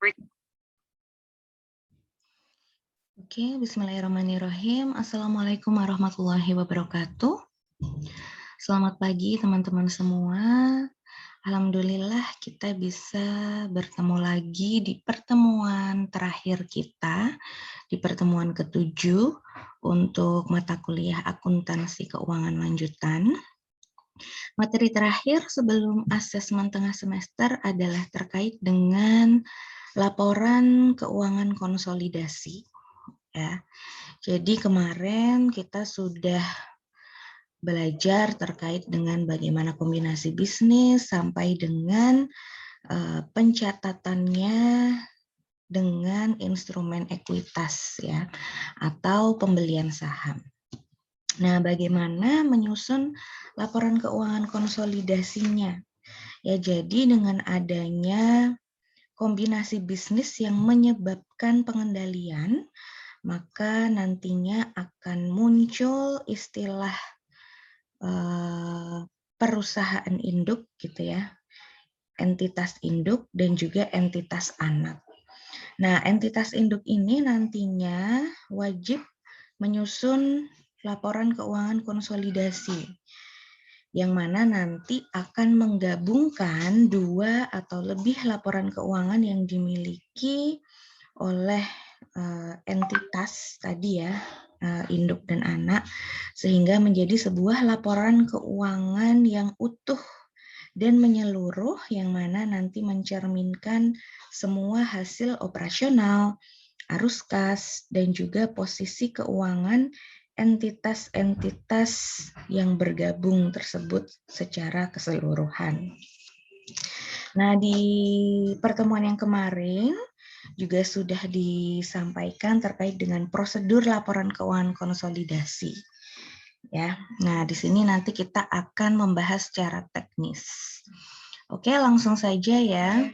Oke, bismillahirrahmanirrahim. Assalamualaikum warahmatullahi wabarakatuh. Selamat pagi teman-teman semua. Alhamdulillah kita bisa bertemu lagi di pertemuan terakhir kita, di pertemuan ke-7 untuk mata kuliah akuntansi keuangan lanjutan. Materi terakhir sebelum asesmen tengah semester adalah terkait dengan laporan keuangan konsolidasi. Ya, jadi kemarin kita sudah belajar terkait dengan bagaimana kombinasi bisnis sampai dengan pencatatannya dengan instrumen ekuitas ya atau pembelian saham. Nah, bagaimana menyusun laporan keuangan konsolidasinya? Ya, jadi dengan adanya kombinasi bisnis yang menyebabkan pengendalian, maka nantinya akan muncul istilah perusahaan induk gitu ya, entitas induk dan juga entitas anak. Nah, entitas induk ini nantinya wajib menyusun laporan keuangan konsolidasi, yang mana nanti akan menggabungkan 2 atau lebih laporan keuangan yang dimiliki oleh entitas tadi ya, induk dan anak, sehingga menjadi sebuah laporan keuangan yang utuh dan menyeluruh, yang mana nanti mencerminkan semua hasil operasional, arus kas, dan juga posisi keuangan entitas-entitas yang bergabung tersebut secara keseluruhan. Nah, di pertemuan yang kemarin juga sudah disampaikan terkait dengan prosedur laporan keuangan konsolidasi. Ya, nah di sini nanti kita akan membahas secara teknis. Oke, langsung saja ya.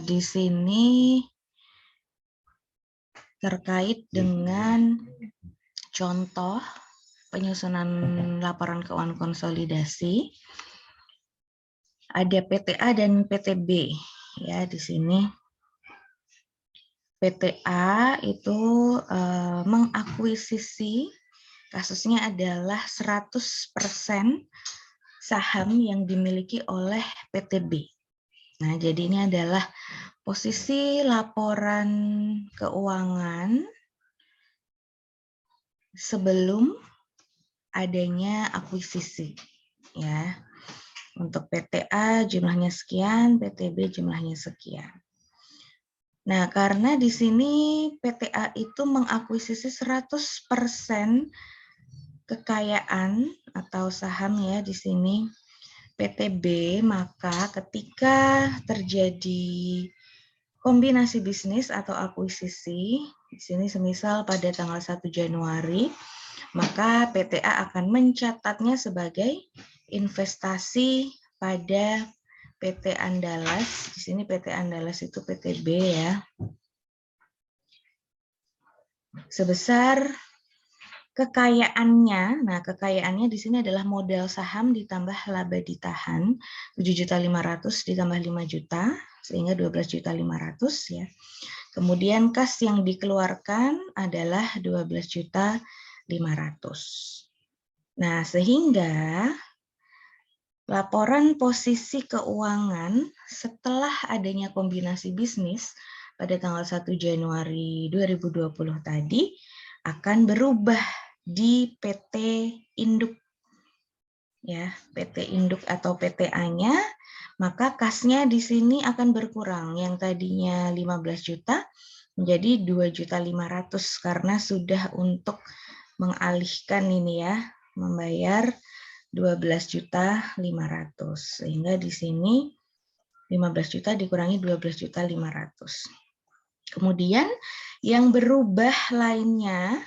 Di sini terkait dengan contoh penyusunan laporan keuangan konsolidasi, ada PTA dan PTB ya di sini. PTA itu mengakuisisi, kasusnya adalah 100% saham yang dimiliki oleh PTB. Nah, jadi ini adalah posisi laporan keuangan sebelum adanya akuisisi. Ya, untuk PTA jumlahnya sekian, PTB jumlahnya sekian. Nah, karena di sini PTA itu mengakuisisi 100% kekayaan atau saham ya di sini PTB, maka ketika terjadi kombinasi bisnis atau akuisisi, di sini semisal pada tanggal 1 Januari, maka PTA akan mencatatnya sebagai investasi pada PT Andalas. Di sini PT Andalas itu PTB ya. Sebesar kekayaannya, nah kekayaannya di sini adalah modal saham ditambah laba ditahan 7.500.000 ditambah 5 juta sehingga 12.500.000 ya. Kemudian kas yang dikeluarkan adalah 12.500.000. Nah, sehingga laporan posisi keuangan setelah adanya kombinasi bisnis pada tanggal 1 Januari 2020 tadi akan berubah di PT induk. Ya, PT induk atau PTA-nya, maka kasnya di sini akan berkurang. Yang tadinya 15 juta menjadi 2.500.000 karena sudah untuk mengalihkan ini ya, membayar 12.500.000 sehingga di sini 15 juta dikurangi 12.500.000. Kemudian yang berubah lainnya,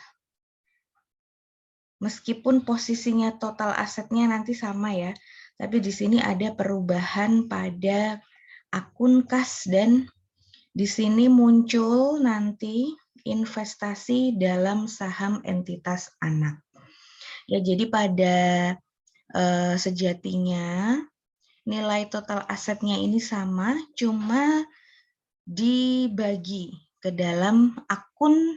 meskipun posisinya total asetnya nanti sama ya, tapi di sini ada perubahan pada akun kas dan di sini muncul nanti investasi dalam saham entitas anak. Ya, jadi pada sejatinya nilai total asetnya ini sama, cuma dibagi ke dalam akun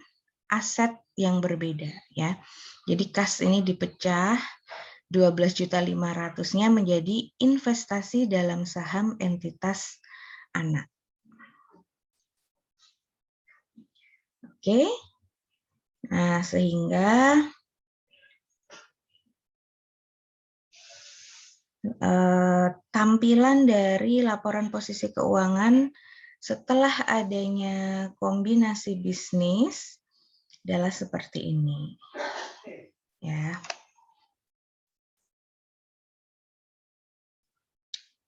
aset yang berbeda ya. Jadi kas ini dipecah 12.500.000-nya menjadi investasi dalam saham entitas anak. Oke. Nah, sehingga tampilan dari laporan posisi keuangan setelah adanya kombinasi bisnis adalah seperti ini. Ya.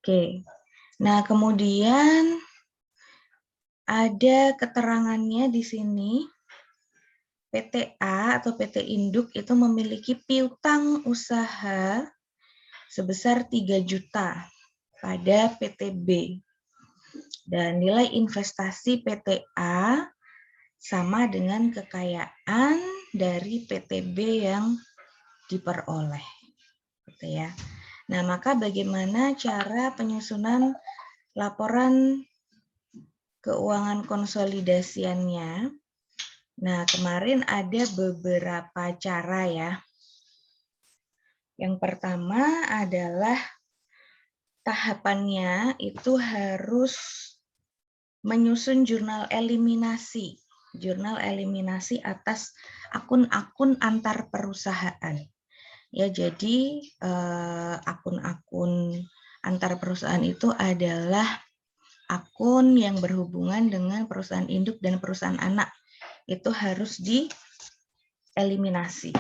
Oke. Nah, kemudian ada keterangannya di sini. PTA atau PT Induk itu memiliki piutang usaha sebesar 3 juta pada PT B. Dan nilai investasi PTA sama dengan kekayaan dari PT B yang diperoleh. Gitu ya. Nah, maka bagaimana cara penyusunan laporan keuangan konsolidasiannya? Nah, kemarin ada beberapa cara ya. Yang pertama adalah tahapannya itu harus menyusun jurnal eliminasi. Jurnal eliminasi atas akun-akun antar perusahaan. Ya, jadi akun-akun antar perusahaan itu adalah akun yang berhubungan dengan perusahaan induk dan perusahaan anak. Itu harus dieliminasi.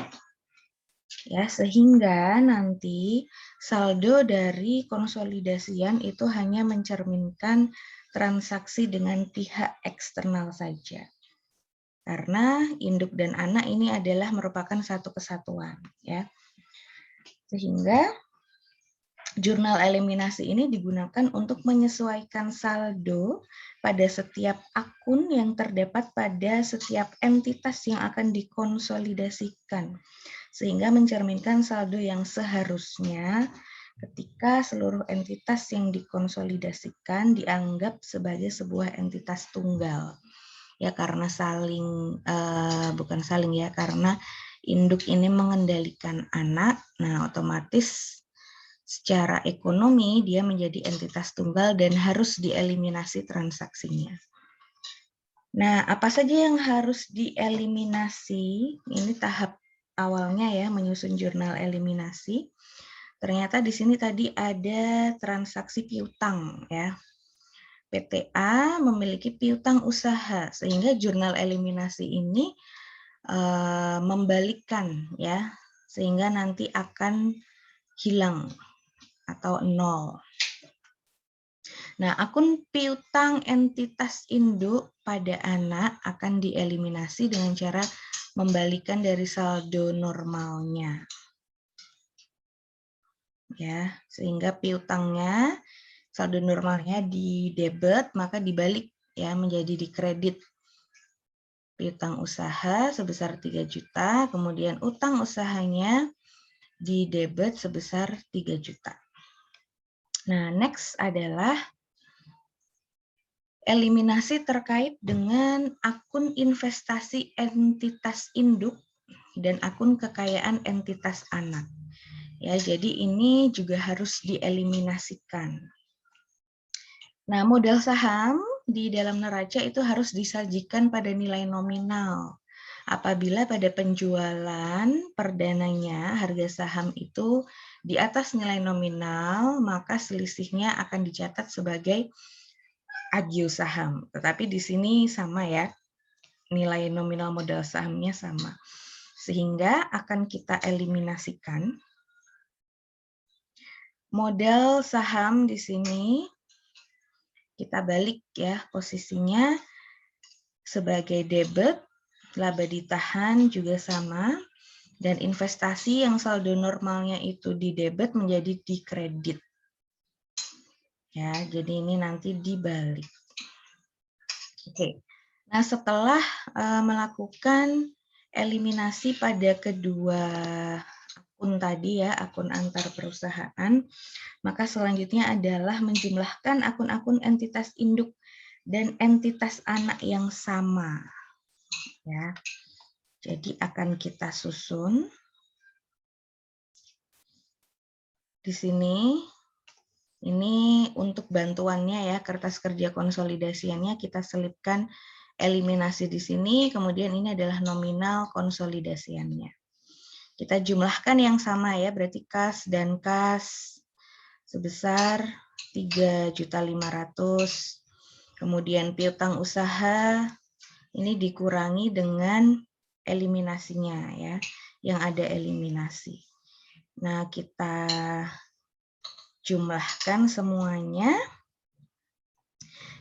Ya, sehingga nanti saldo dari konsolidasian itu hanya mencerminkan transaksi dengan pihak eksternal saja. Karena induk dan anak ini adalah merupakan satu kesatuan, ya. Sehingga jurnal eliminasi ini digunakan untuk menyesuaikan saldo pada setiap akun yang terdapat pada setiap entitas yang akan dikonsolidasikan, sehingga mencerminkan saldo yang seharusnya ketika seluruh entitas yang dikonsolidasikan dianggap sebagai sebuah entitas tunggal. Ya, karena karena induk ini mengendalikan anak, nah otomatis secara ekonomi dia menjadi entitas tunggal dan harus dieliminasi transaksinya. Nah, apa saja yang harus dieliminasi? Ini tahap awalnya ya, menyusun jurnal eliminasi. Ternyata di sini tadi ada transaksi piutang ya. PTA memiliki piutang usaha, sehingga jurnal eliminasi ini membalikkan ya, sehingga nanti akan hilang atau nol. Nah, akun piutang entitas induk pada anak akan dieliminasi dengan cara membalikan dari saldo normalnya. Ya, sehingga piutangnya saldo normalnya di debit, maka dibalik ya menjadi di kredit. Piutang usaha sebesar 3 juta, kemudian utang usahanya di debit sebesar 3 juta. Nah, next adalah eliminasi terkait dengan akun investasi entitas induk dan akun kekayaan entitas anak. Ya, jadi ini juga harus dieliminasikan. Nah, modal saham di dalam neraca itu harus disajikan pada nilai nominal. Apabila pada penjualan perdananya harga saham itu di atas nilai nominal, maka selisihnya akan dicatat sebagai agio saham. Tetapi di sini sama ya, nilai nominal modal sahamnya sama. Sehingga akan kita eliminasikan. Modal saham di sini kita balik ya posisinya sebagai debit, laba ditahan juga sama, dan investasi yang saldo normalnya itu di debit menjadi di kredit. Ya, jadi ini nanti dibalik. Oke. Nah, setelah melakukan eliminasi pada kedua akun tadi ya, akun antar perusahaan, maka selanjutnya adalah menjumlahkan akun-akun entitas induk dan entitas anak yang sama. Ya. Jadi akan kita susun di sini. Ini untuk bantuannya ya, kertas kerja konsolidasiannya kita selipkan eliminasi di sini, kemudian ini adalah nominal konsolidasiannya. Kita jumlahkan yang sama ya, berarti kas dan kas sebesar 3.500.000. Kemudian piutang usaha ini dikurangi dengan eliminasinya ya, yang ada eliminasi. Nah, kita jumlahkan semuanya.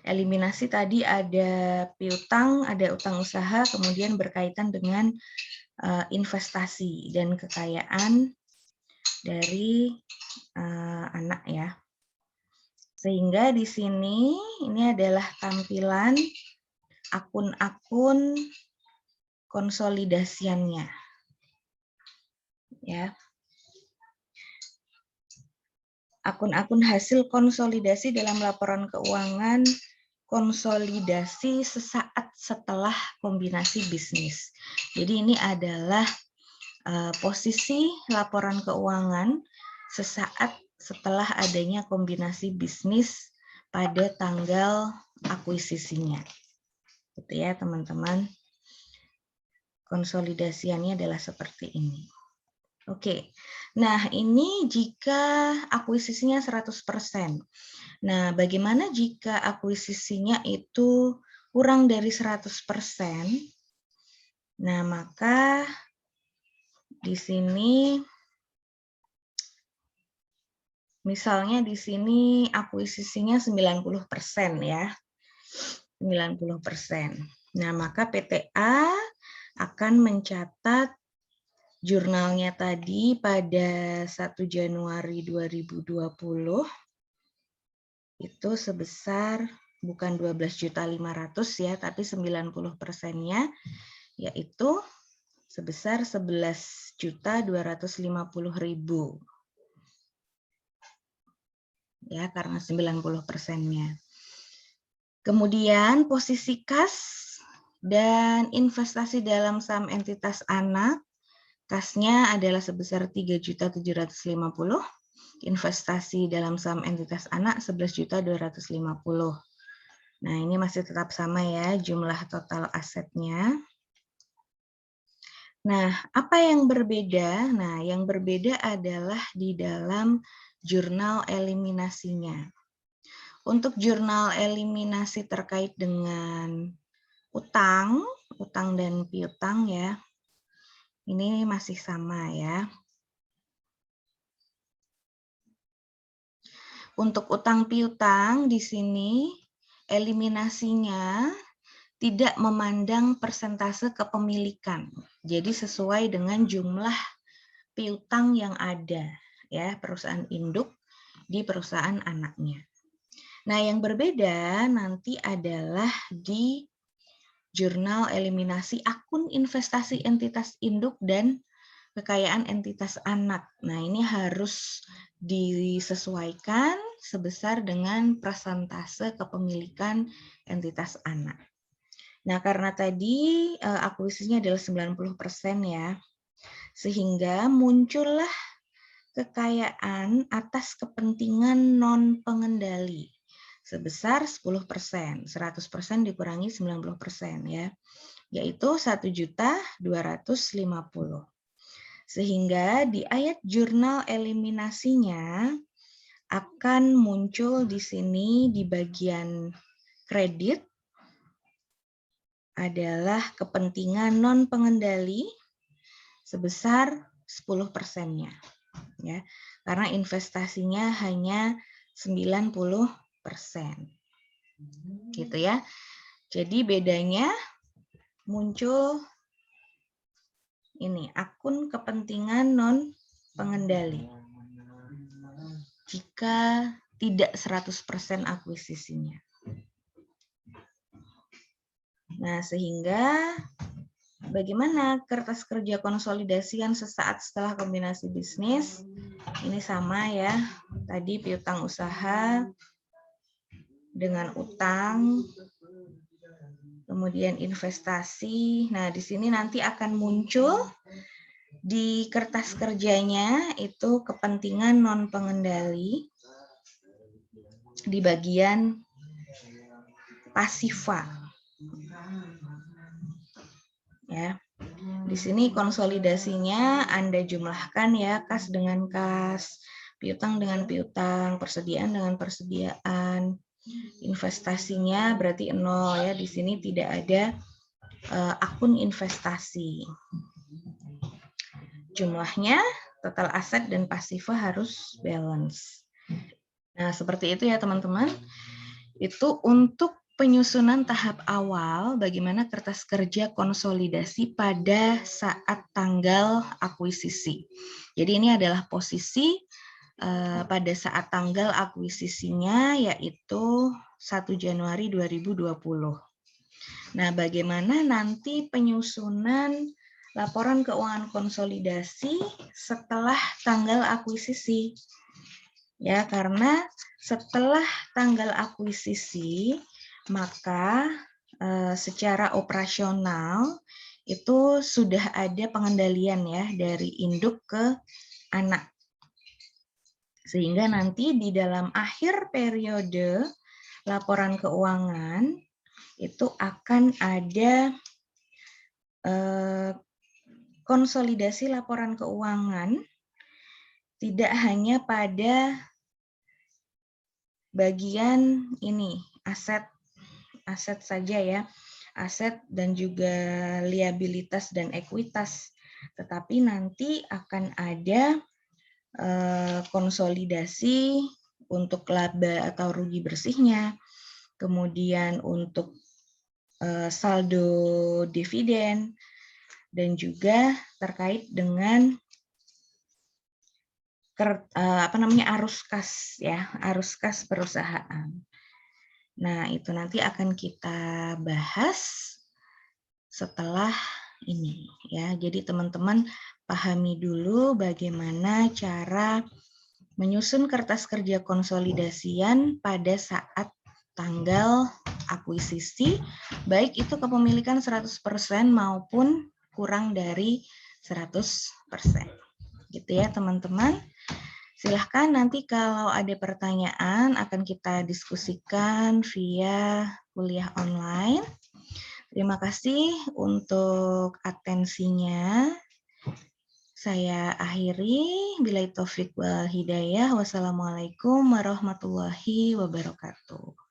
Eliminasi tadi ada piutang, ada utang usaha, kemudian berkaitan dengan investasi dan kekayaan dari anak ya. Sehingga di sini ini adalah tampilan akun-akun konsolidasiannya. Ya. Akun-akun hasil konsolidasi dalam laporan keuangan konsolidasi sesaat setelah kombinasi bisnis. Jadi ini adalah posisi laporan keuangan sesaat setelah adanya kombinasi bisnis pada tanggal akuisisinya. Gitu ya, teman-teman. Konsolidasiannya adalah seperti ini. Oke, nah ini jika akuisisinya 100%. Nah, bagaimana jika akuisisinya itu kurang dari 100%? Nah, maka di sini, misalnya di sini akuisisinya 90% ya, 90%. Nah, maka PTA akan mencatat jurnalnya tadi pada 1 Januari 2020 itu sebesar bukan 12.500.000 ya, tapi 90%-nya yaitu sebesar 11.250.000. Ya, karena 90%-nya. Kemudian posisi kas dan investasi dalam saham entitas anak, kasnya adalah sebesar 3.750.000, investasi dalam saham entitas anak 11.250.000. Nah, ini masih tetap sama ya jumlah total asetnya. Nah, apa yang berbeda? Nah, yang berbeda adalah di dalam jurnal eliminasinya. Untuk jurnal eliminasi terkait dengan utang dan piutang ya, ini masih sama ya. Untuk utang piutang di sini eliminasinya tidak memandang persentase kepemilikan. Jadi sesuai dengan jumlah piutang yang ada ya, perusahaan induk di perusahaan anaknya. Nah, yang berbeda nanti adalah di jurnal eliminasi akun investasi entitas induk dan kekayaan entitas anak. Nah, ini harus disesuaikan sebesar dengan persentase kepemilikan entitas anak. Nah, karena tadi akuisisinya adalah 90% ya, sehingga muncullah kekayaan atas kepentingan non-pengendali sebesar 10%, 100% dikurangi 90% ya, yaitu 1.250.000. Sehingga di ayat jurnal eliminasinya akan muncul di sini di bagian kredit adalah kepentingan non-pengendali sebesar 10%-nya. Ya, karena investasinya hanya 90%. Gitu ya. Jadi bedanya muncul ini akun kepentingan non-pengendali. Jika tidak 100% akuisisinya. Nah, sehingga bagaimana kertas kerja konsolidasian sesaat setelah kombinasi bisnis? Ini sama ya. Tadi piutang usaha dengan utang kemudian investasi. Nah, di sini nanti akan muncul di kertas kerjanya itu kepentingan non pengendali di bagian pasifa. Ya. Di sini konsolidasinya Anda jumlahkan ya, kas dengan kas, piutang dengan piutang, persediaan dengan persediaan. Investasinya berarti 0 ya. Di sini tidak ada akun investasi. Jumlahnya total aset dan pasifa harus balance. Nah, seperti itu ya teman-teman. Itu untuk penyusunan tahap awal bagaimana kertas kerja konsolidasi pada saat tanggal akuisisi. Jadi ini adalah posisi pada saat tanggal akuisisinya, yaitu 1 Januari 2020. Nah, bagaimana nanti penyusunan laporan keuangan konsolidasi setelah tanggal akuisisi? Ya, karena setelah tanggal akuisisi, maka secara operasional itu sudah ada pengendalian ya dari induk ke anak. Sehingga nanti di dalam akhir periode laporan keuangan itu akan ada konsolidasi laporan keuangan tidak hanya pada bagian ini aset saja ya, aset dan juga liabilitas dan ekuitas, tetapi nanti akan ada konsolidasi untuk laba atau rugi bersihnya, kemudian untuk saldo dividen, dan juga terkait dengan arus kas ya, arus kas perusahaan. Nah, itu nanti akan kita bahas setelah ini ya. Jadi teman-teman pahami dulu bagaimana cara menyusun kertas kerja konsolidasian pada saat tanggal akuisisi, baik itu kepemilikan 100% maupun kurang dari 100%. Gitu ya teman-teman. Silahkan nanti kalau ada pertanyaan akan kita diskusikan via kuliah online. Terima kasih untuk atensinya. Saya akhiri. Billahi taufik wal hidayah. Wassalamualaikum warahmatullahi wabarakatuh.